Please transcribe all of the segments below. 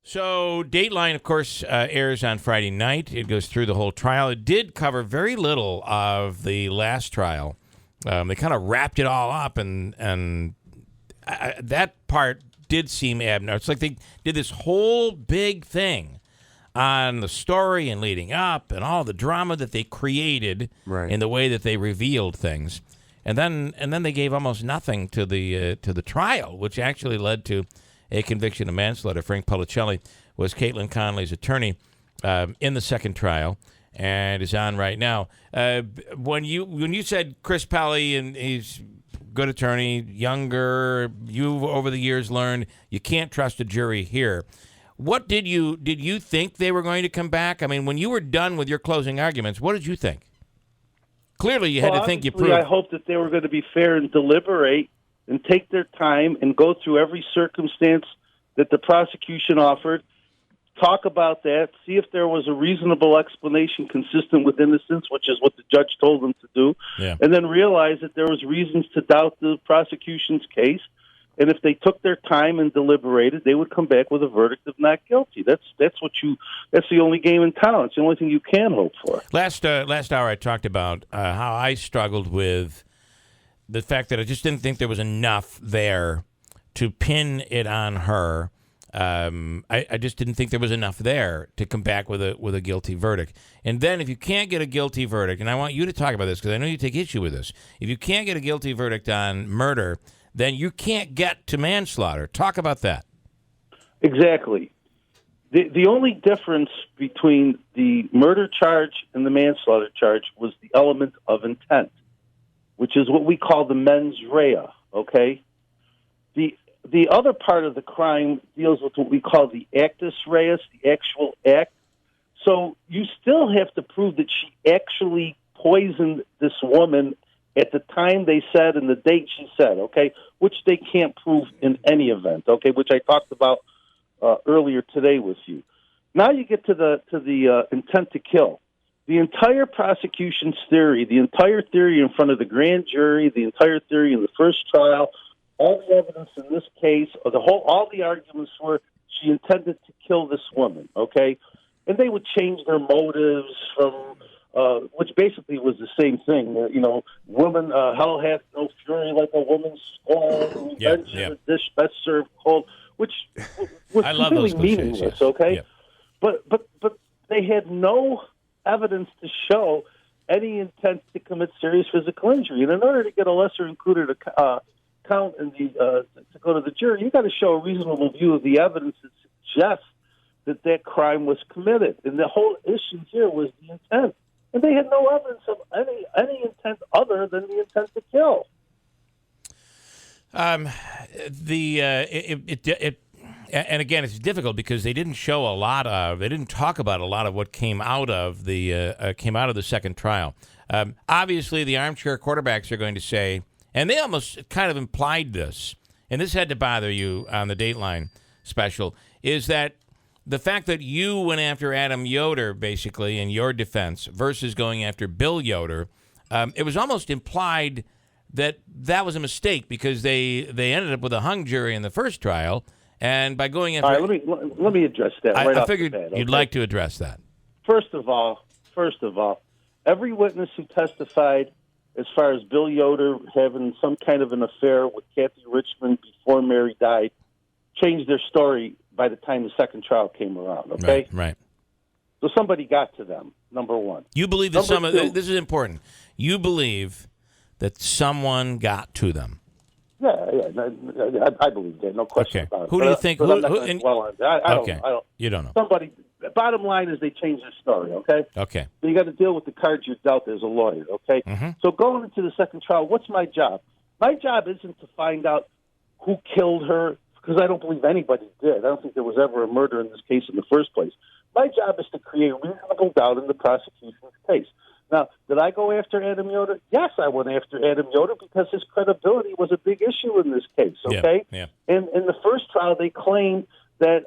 So Dateline, of course, airs on Friday night. It goes through the whole trial. It did cover very little of the last trial. They kind of wrapped it all up, and that part did seem abnormal. It's like they did this whole big thing on the story and leading up and all the drama that they created in the way that they revealed things. And then they gave almost nothing to the trial, which actually led to a conviction of manslaughter. Frank Policelli was Kaitlyn Conley's attorney in the second trial and is on right now. When you said Chris Pelley, and he's a good attorney, younger, you've over the years learned you can't trust a jury here. What did you think they were going to come back? I mean, when you were done with your closing arguments, what did you think? Clearly, you had to think you proved. I hoped that they were going to be fair and deliberate and take their time and go through every circumstance that the prosecution offered, talk about that, see if there was a reasonable explanation consistent with innocence, which is what the judge told them to do, and then realize that there was reasons to doubt the prosecution's case. And if they took their time and deliberated, they would come back with a verdict of not guilty. That's the only game in town. It's the only thing you can hope for. Last hour, I talked about how I struggled with the fact that I just didn't think there was enough there to pin it on her. I just didn't think there was enough there to come back with a guilty verdict. And then if you can't get a guilty verdict, and I want you to talk about this because I know you take issue with this, if you can't get a guilty verdict on murder, then you can't get to manslaughter. Talk about that. Exactly. The only difference between the murder charge and the manslaughter charge was the element of intent, which is what we call the mens rea, okay? The other part of the crime deals with what we call the actus reus, the actual act. So you still have to prove that she actually poisoned this woman at the time they said and the date she said, okay, which they can't prove in any event, okay, which I talked about earlier today with you. Now you get to the intent to kill. The entire prosecution's theory, the entire theory in front of the grand jury, the entire theory in the first trial, all the evidence in this case, all the arguments were she intended to kill this woman, okay? And they would change their motives from, which basically was the same thing. Woman, hell hath no fury like a woman's scorn, revenge in a dish best served cold, which was completely meaningless, okay? Yeah. But they had no evidence to show any intent to commit serious physical injury. And in order to get a lesser included count in to go to the jury, you got to show a reasonable view of the evidence that suggests that crime was committed. And the whole issue here was the intent. And they had no evidence of any intent other than the intent to kill. And again, it's difficult because they didn't they didn't talk about a lot of what came out of the second trial. Obviously, the armchair quarterbacks are going to say, and they almost kind of implied this, and this had to bother you on the Dateline special, is that the fact that you went after Adam Yoder, basically, in your defense, versus going after Bill Yoder, it was almost implied that was a mistake because they ended up with a hung jury in the first trial, and by going after... All right, let me address that right off the bat. I figured you'd like to address that. First of all, every witness who testified as far as Bill Yoder having some kind of an affair with Kathy Richmond before Mary died changed their story by the time the second trial came around, okay? Right. So somebody got to them, number one. You believe that this is important. You believe that someone got to them. Yeah, I believe that, no question about it. Who do you think? I don't. You don't know. Somebody. Bottom line is they changed their story, okay? Okay. So you got to deal with the cards you're dealt as a lawyer, okay? Mm-hmm. So going into the second trial, what's my job? My job isn't to find out who killed her, because I don't believe anybody did. I don't think there was ever a murder in this case in the first place. My job is to create reasonable doubt in the prosecution's case. Now, did I go after Adam Yoder? Yes, I went after Adam Yoder because his credibility was a big issue in this case, okay? Yeah. And in the first trial, they claimed that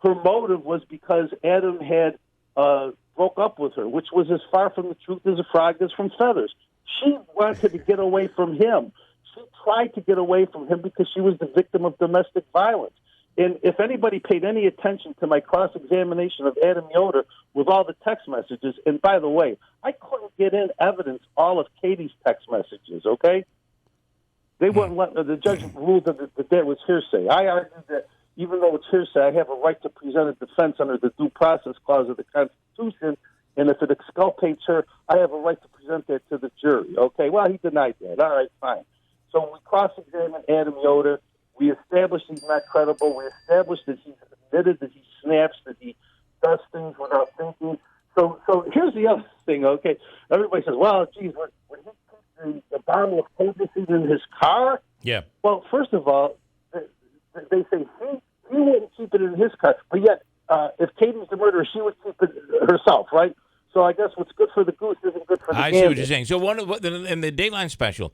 her motive was because Adam had broke up with her, which was as far from the truth as a frog is from feathers. She wanted to get away from him. She tried to get away from him because she was the victim of domestic violence. And if anybody paid any attention to my cross-examination of Adam Yoder with all the text messages, and by the way, I couldn't get in evidence all of Katie's text messages, okay? They wouldn't let, the judge ruled that was hearsay. I argued that even though it's hearsay, I have a right to present a defense under the Due Process Clause of the Constitution, and if it exculpates her, I have a right to present that to the jury, okay? Well, he denied that. All right, fine. So we cross-examined Adam Yoder. We established he's not credible. We established that he's admitted that he snaps, that he does things without thinking. So here's the other thing, okay? Everybody says, well, geez, when he keeps the bottle of Cold-Seed in his car? Yeah. Well, first of all, they say he wouldn't keep it in his car. But yet, if Katie's the murderer, she would keep it herself, right? So I guess what's good for the goose isn't good for the gander. I see what you're saying. So in the Dateline Special,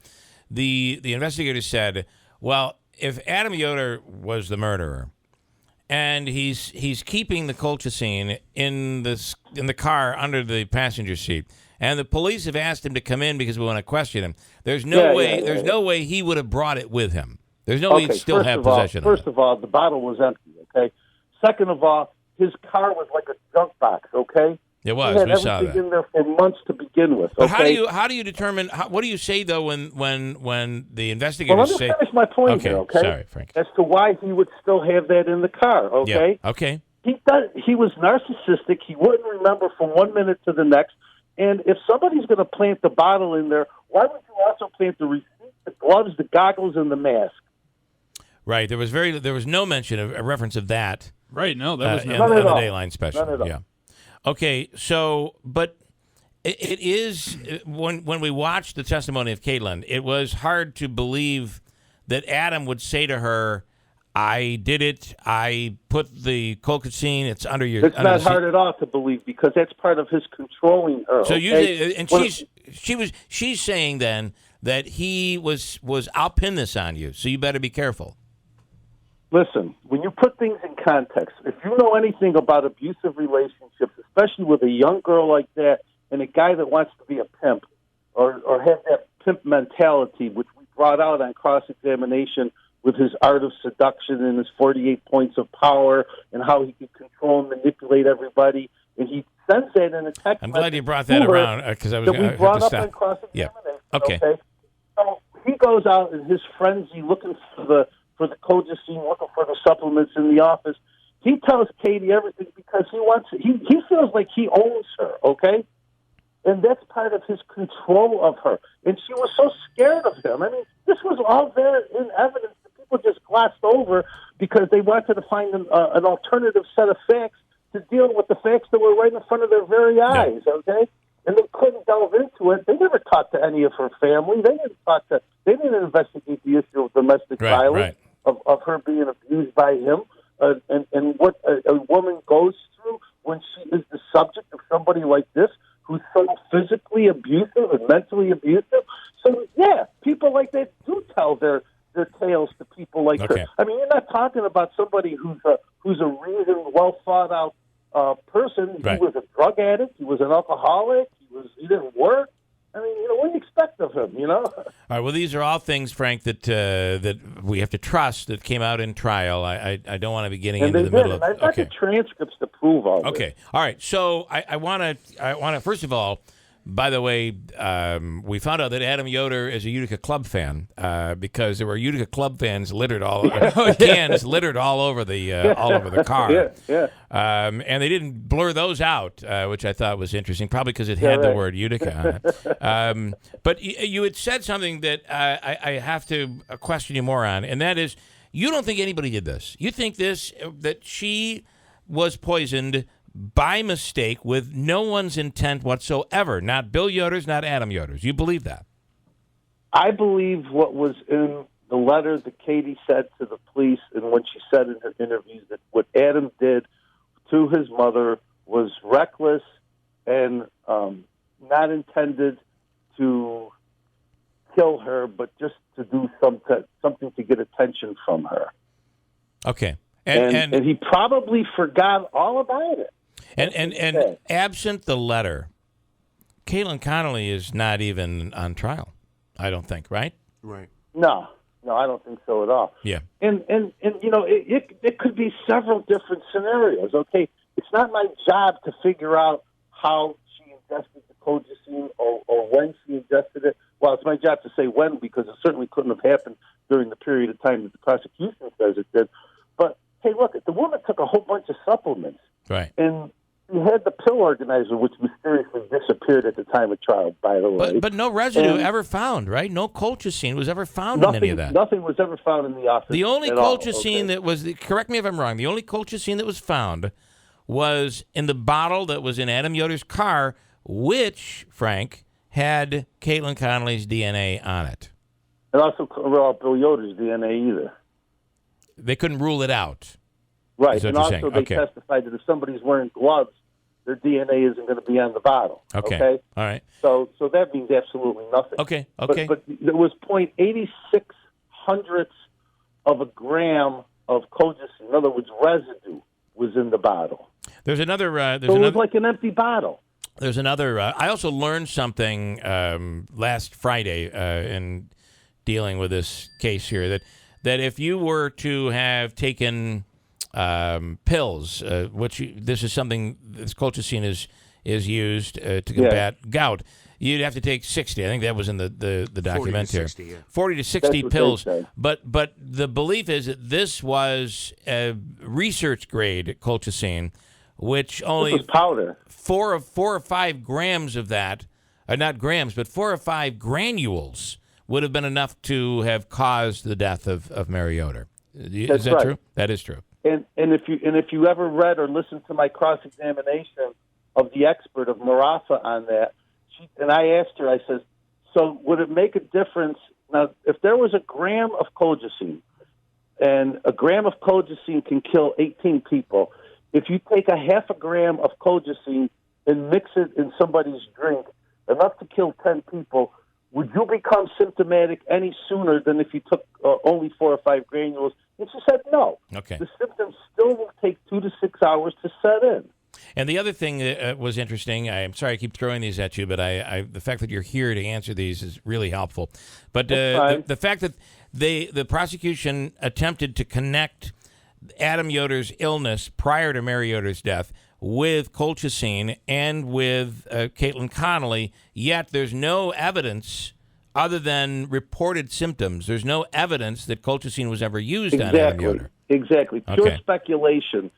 the investigator said, well, if Adam Yoder was the murderer, and he's keeping the colchicine in the car under the passenger seat, and the police have asked him to come in because we want to question him, there's no way he would have brought it with him. There's no way he'd still have possession of it. First of all, the bottle was empty, okay? Second of all, his car was like a junk box, okay? It was. He had we saw that. everything in there for months to begin with. But okay? how do you determine? What do you say though when the investigators let me say? finish my point here, okay? Sorry, Frank. As to why he would still have that in the car, okay? Yeah. Okay. He was narcissistic. He wouldn't remember from one minute to the next. And if somebody's going to plant the bottle in there, why would you also plant the receipt, the gloves, the goggles, and the mask? Right. There was no mention of a reference of that. Right. No, that was in never. the Dateline Special. None at all. Yeah. Okay. So, but it is when we watched the testimony of Kaitlyn, it was hard to believe that Adam would say to her, "I did it. I put the colchicine. It's under your." It's not hard at all to believe because that's part of his controlling her. So okay? she's saying then that he was I'll pin this on you, so you better be careful. Listen, when you put things in context, if you know anything about abusive relationships, especially with a young girl like that and a guy that wants to be a pimp or have that pimp mentality, which we brought out on cross-examination with his art of seduction and his 48 points of power and how he could control and manipulate everybody, and he sends that in a text. I'm glad you brought that around because I was going to brought up on cross-examination. Yeah. Okay. So he goes out in his frenzy looking for the coldicine, looking for the supplements in the office. He tells Katie everything because he feels like he owns her, okay? And that's part of his control of her. And she was so scared of him. I mean, this was all there in evidence that people just glossed over because they wanted to find an alternative set of facts to deal with the facts that were right in front of their very eyes, okay? And they couldn't delve into it. They never talked to any of her family. They didn't investigate the issue of domestic violence. Right. Of her being abused by him and what a woman goes through when she is the subject of somebody like this who's so physically abusive and mentally abusive. So, yeah, people like that do tell their tales to people like her. I mean, you're not talking about somebody who's a reasoned, well-thought-out person. Right. He was a drug addict. He was an alcoholic. He didn't work. I mean, what do you expect of him, All right, well, these are all things, Frank, that we have to trust that came out in trial. I don't want to be getting into the middle of... I've got the transcripts to prove all this. Okay, all right. So I want to first of all, by the way, we found out that Adam Yoder is a Utica Club fan because there were Utica Club fans littered cans littered all over the car. Yeah. And they didn't blur those out, which I thought was interesting, probably because it had the word Utica on it. But you had said something that I have to question you more on, and that is you don't think anybody did this. You think that she was poisoned by mistake with no one's intent whatsoever, not Bill Yoder's, not Adam Yoder's. You believe that? I believe what was in the letter that Katie said to the police and what she said in her interviews, that what Adam did to his mother was reckless and not intended to kill her, but just to do something to get attention from her. Okay. And he probably forgot all about it. And absent the letter, Kaitlyn Conley is not even on trial, I don't think, right? Right. No. No, I don't think so at all. Yeah. And you know, it could be several different scenarios, okay? It's not my job to figure out how she ingested the colchicine or when she ingested it. Well, it's my job to say when, because it certainly couldn't have happened during the period of time that the prosecution says it did. But, hey, look, the woman took a whole bunch of supplements. Right. And she had the pill organizer, which mysteriously disappeared at the time of trial, by the way. But no residue ever found, right? No colchicine was ever found in any of that. Nothing was ever found in the office. The only colchicine that was, correct me if I'm wrong, the only colchicine that was found was in the bottle that was in Adam Yoder's car, which, Frank, had Kaitlyn Conley's DNA on it. And also Bill Yoder's DNA either. They couldn't rule it out. Right, and also they testified that if somebody's wearing gloves, their DNA isn't going to be on the bottle. Okay. All right. So that means absolutely nothing. Okay. But there was 0.86 hundredths of a gram of colchicine. In other words, residue was in the bottle. There's another. It was like an empty bottle. There's another. I also learned something last Friday in dealing with this case here that if you were to have taken pills, this is something this colchicine is used to combat gout. You'd have to take 60. I think that was in the document 40 to 60, here. 40 to 60 pills. But the belief is that this was research grade colchicine, which only this was powder. 4 or 5 grams of that, not grams, but 4 or 5 granules would have been enough to have caused the death of Mary Yoder. Is that true? That is true. And if you ever read or listened to my cross-examination of the expert of Marafa on that, and I asked her, I said, so would it make a difference? Now, if there was a gram of colchicine, and a gram of colchicine can kill 18 people, if you take a half a gram of colchicine and mix it in somebody's drink, enough to kill 10 people, would you become symptomatic any sooner than if you took only 4 or 5 granules? And she said no. Okay. The symptoms still will take 2 to 6 hours to set in. And the other thing that was interesting, I'm sorry I keep throwing these at you, but the fact that you're here to answer these is really helpful. But the fact that the prosecution attempted to connect Adam Yoder's illness prior to Mary Yoder's death with colchicine and with Kaitlyn Conley, yet there's no evidence other than reported symptoms. There's no evidence that colchicine was ever used on Adam Yoder. Exactly. Pure speculation.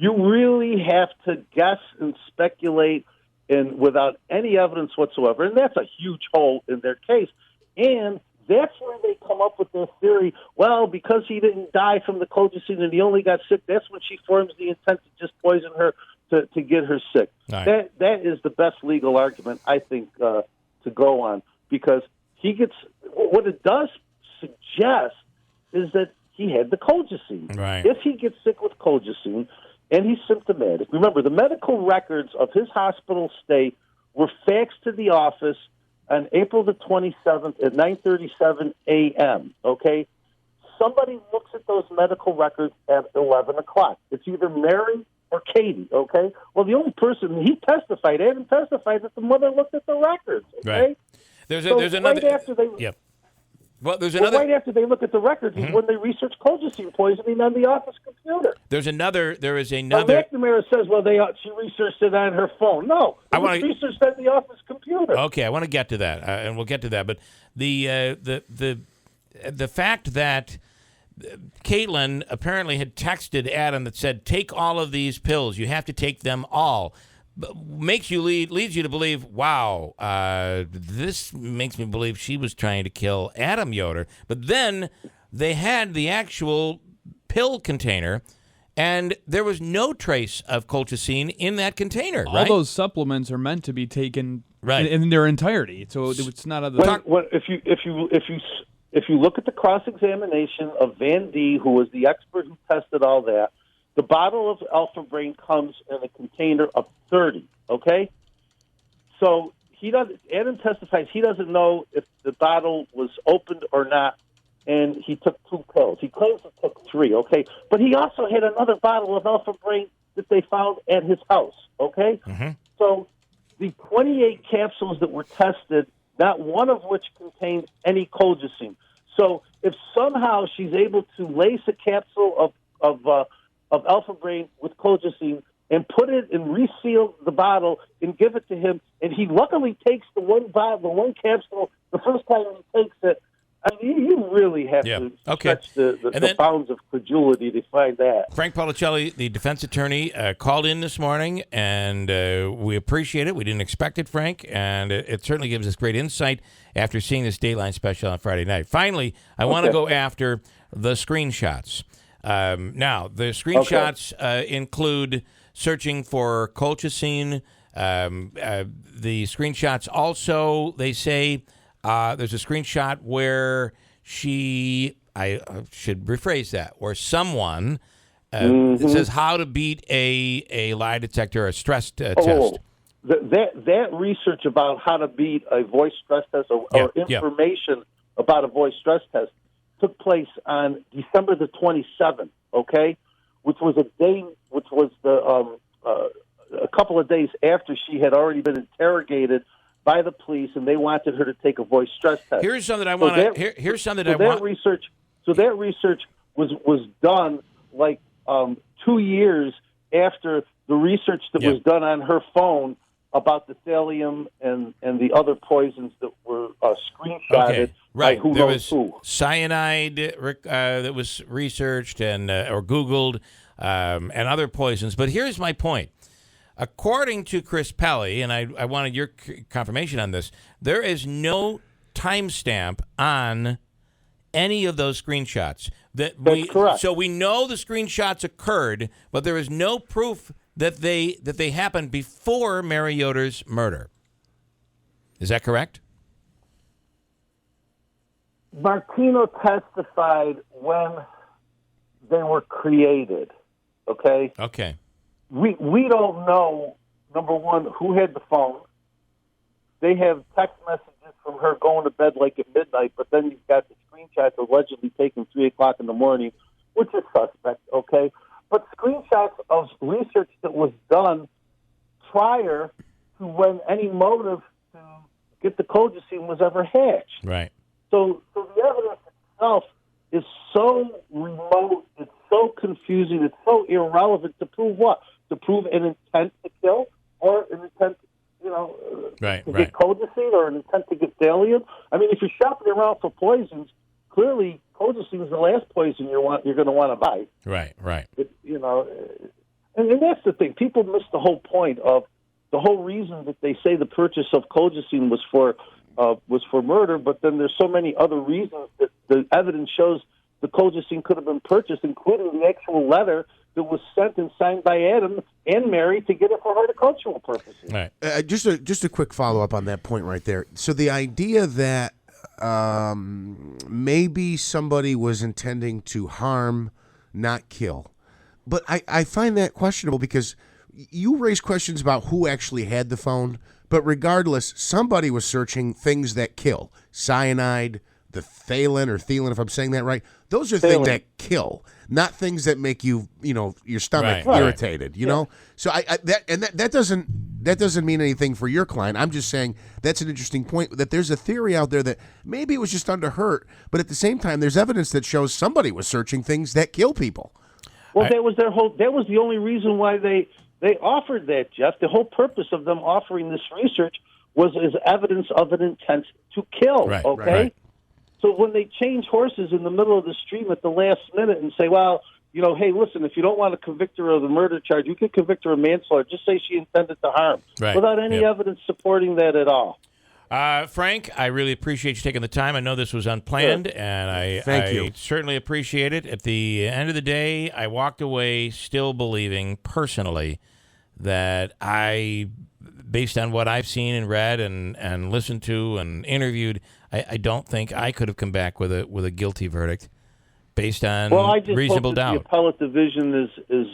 You really have to guess and speculate and without any evidence whatsoever. And that's a huge hole in their case. And that's where they come up with their theory, well, because he didn't die from the colchicine and he only got sick, that's when she forms the intent to just poison her to get her sick. Right. That is the best legal argument, I think, to go on, because he gets what it does suggest is that he had the colchicine. Right. If he gets sick with colchicine and he's symptomatic, remember the medical records of his hospital stay were faxed to the office on April the 27th at 9:37 a.m., okay? Somebody looks at those medical records at 11 o'clock. It's either Mary or Katie, okay? Well, the only person, he testified, Adam testified that the mother looked at the records, okay? Right. There's another... Right after they... Yep. Well, there's another... right after they look at the records is when they research colchicine poisoning on the office computer. There is another... Now, McNamara says, well, she researched it on her phone. No, it was researched on the office computer. Okay, I want to get to that, and we'll get to that. But the fact that Kaitlyn apparently had texted Adam that said, take all of these pills. You have to take them all. Leads you to believe, wow, this makes me believe she was trying to kill Adam Yoder. But then they had the actual pill container, and there was no trace of colchicine in that container. All those supplements are meant to be taken in their entirety, so it's not a. If you look at the cross-examination of Van D, who was the expert who tested all that, the bottle of Alpha Brain comes in a container of 30, okay? So Adam testifies he doesn't know if the bottle was opened or not, and he took 2 pills. He claims he took 3, okay? But he also had another bottle of Alpha Brain that they found at his house, okay? Mm-hmm. So the 28 capsules that were tested, not one of which contained any colchicine. So if somehow she's able to lace a capsule of Alpha Brain with colchicine and put it and reseal the bottle and give it to him, and he luckily takes the one capsule the first time he takes it, I mean, you really have to stretch the bounds of credulity to find that. Frank Policelli, the defense attorney, called in this morning, and we appreciate it. We didn't expect it, Frank, and it certainly gives us great insight after seeing this Dateline special on Friday night. Finally, I want to go after the screenshots. Now, the screenshots include searching for colchicine. The screenshots also, they say, there's a screenshot where I should rephrase that, where someone it says how to beat a lie detector or a stress test. That research about how to beat a voice stress test or information about a voice stress test took place on December the 27th, which was a couple of days after she had already been interrogated by the police, and they wanted her to take a voice stress test. Here's something I want to. Here's something I want. That research was done like 2 years after the research that was done on her phone about the thallium and the other poisons that were screenshotted. Right. By there was cyanide that was researched and or Googled and other poisons. But here's my point. According to Chris Pelly, and I wanted your confirmation on this, there is no timestamp on any of those screenshots. That's correct. So we know the screenshots occurred, but there is no proof that they happened before Mary Yoder's murder. Is that correct? Martino testified when they were created. Okay. Okay. We don't know, number one, who had the phone. They have text messages from her going to bed like at midnight, but then you've got the screenshots allegedly taken 3 o'clock in the morning, which is suspect, okay? But screenshots of research that was done prior to when any motive to get the colchicine was ever hatched. Right. So the evidence itself is so remote, it's so confusing, it's so irrelevant to prove what? To prove an intent to kill or an intent, to get colchicine or an intent to get thallium. I mean, if you're shopping around for poisons, clearly colchicine is the last poison you're going to want to buy. Right. And that's the thing. People miss the whole point of the whole reason that they say the purchase of colchicine was for murder, but then there's so many other reasons that the evidence shows the colchicine could have been purchased, including the actual letter that was sent and signed by Adam and Mary to get it for horticultural purposes. Right. Just a quick follow-up on that point right there. So the idea that maybe somebody was intending to harm, not kill. But I find that questionable because you raise questions about who actually had the phone, but regardless, somebody was searching things that kill. Cyanide, the thalin, if I'm saying that right. Those are things that kill, not things that make you, your stomach irritated, you know? So that doesn't mean anything for your client. I'm just saying that's an interesting point, that there's a theory out there that maybe it was just done to hurt, but at the same time, there's evidence that shows somebody was searching things that kill people. Well, that was the only reason why they offered that, Jeff. The whole purpose of them offering this research was as evidence of an intent to kill, Right. So when they change horses in the middle of the stream at the last minute and say, well, hey, listen, if you don't want to convict her of the murder charge, you can convict her of manslaughter. Just say she intended to harm without any evidence supporting that at all. Frank, I really appreciate you taking the time. I know this was unplanned, and I certainly appreciate it. At the end of the day, I walked away still believing personally that based on what I've seen and read and listened to and interviewed, I don't think I could have come back with a guilty verdict based on reasonable doubt. The appellate division is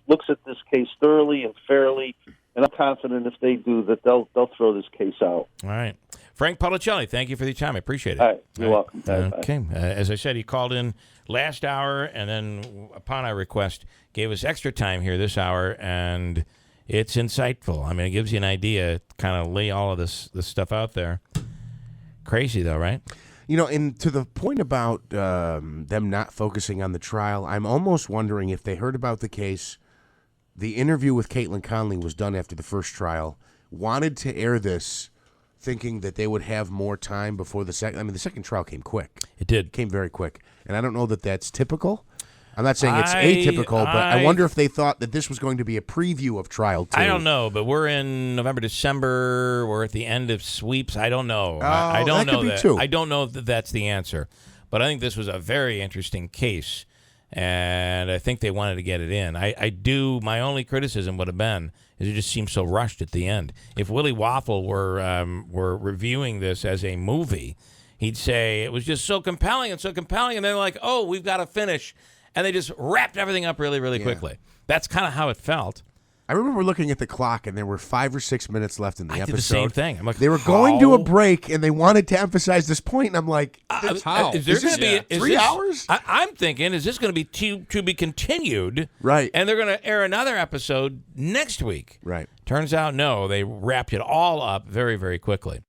looks at this case thoroughly and fairly, and I'm confident if they do that they'll throw this case out. All right. Frank Policelli, thank you for the time. I appreciate it. All right. You're welcome. Okay. As I said, he called in last hour, and then upon our request, gave us extra time here this hour, and it's insightful. I mean, it gives you an idea, kind of lay all of this stuff out there. Crazy, though, right? You know, and to the point about them not focusing on the trial, I'm almost wondering if they heard about the case. The interview with Kaitlyn Conley was done after the first trial, wanted to air this thinking that they would have more time before the second. I mean, the second trial came quick. It did. It came very quick. And I don't know that that's typical. I'm not saying it's atypical, but I wonder if they thought that this was going to be a preview of trial 2. I don't know, but we're in November, December. We're at the end of sweeps. I don't know. I don't that know could be that. too. I don't know that that's the answer. But I think this was a very interesting case, and I think they wanted to get it in. I do. My only criticism would have been is it just seemed so rushed at the end. If Willie Waffle were reviewing this as a movie, he'd say it was just so compelling, and they're like, oh, we've got to finish. And they just wrapped everything up really, really quickly. That's kind of how it felt. I remember looking at the clock, and there were 5 or 6 minutes left in the episode. I did the same thing. I'm like, they were going to a break, and they wanted to emphasize this point, and I'm like, how? Is there going to be 3 hours? I'm thinking, is this going to be to be continued? Right. And they're going to air another episode next week. Right. Turns out, no. They wrapped it all up very, very quickly.